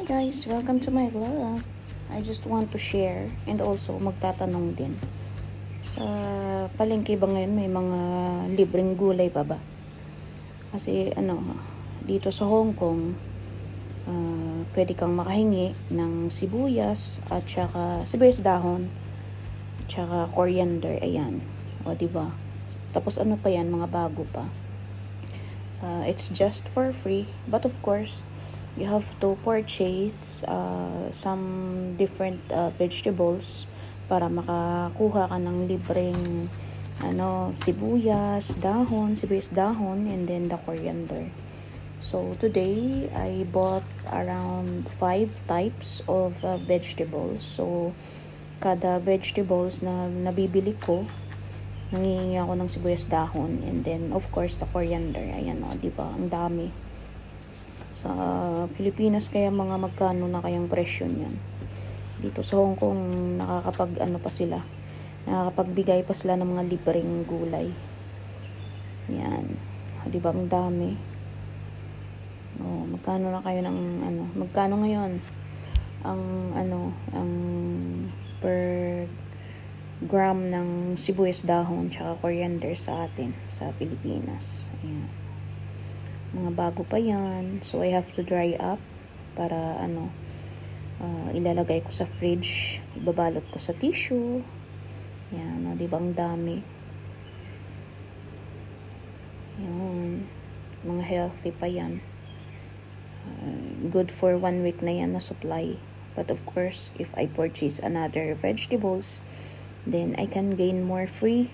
guys, welcome to my vlog. I just want to share and also magtatanong din. Sa palengke ba ngayon may mga libreng gulay pa ba? Kasi dito sa Hong Kong, pwede kang makahingi ng sibuyas at saka sibuyas dahon at saka coriander, ayan. O diba? Tapos ano pa yan, mga bago pa. It's just for free, but of course you have to purchase some different vegetables para makakuha ka ng libreng sibuyas dahon, and then the coriander. So today I bought around 5 types of vegetables. So kada vegetables na nabibili ko, nangingi ako ng sibuyas dahon, and then of course the coriander. Ayan diba? Ang dami. Sa Pilipinas kaya mga magkano na kayang presyo niyan. Dito sa Hong Kong nakakapagbigay pa sila ng mga libreng gulay. Yan. Di ba ang dami? Magkano na kayo ng magkano ngayon ang per gram ng sibuyas dahon tsaka coriander sa atin sa Pilipinas. Ayan. Mga bago pa yan. So I have to dry up para ilalagay ko sa fridge, ibabalot ko sa tissue. Yan, di ba ang dami? Yan. Mga healthy pa yan. Good for 1 week na yan na supply. But of course, if I purchase another vegetables, then I can gain more free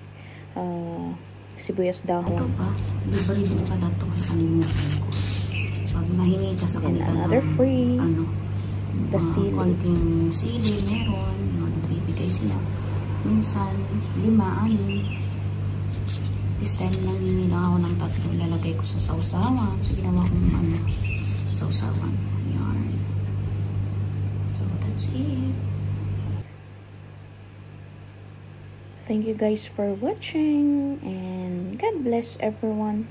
sibuyas dahon. Ito pa, libre din pala ito. Kalimutan ko. Pag nahingi ka sa kanila another free, the sili. Konting sili, meron. Nagbibigay sila. Minsan, 5, 6. This time, nangingi lang ako ng 3. Lalagay ko sa sausawan. So, ginawa kong sausawan. Yan. So, that's it. Thank you guys for watching, and God bless everyone.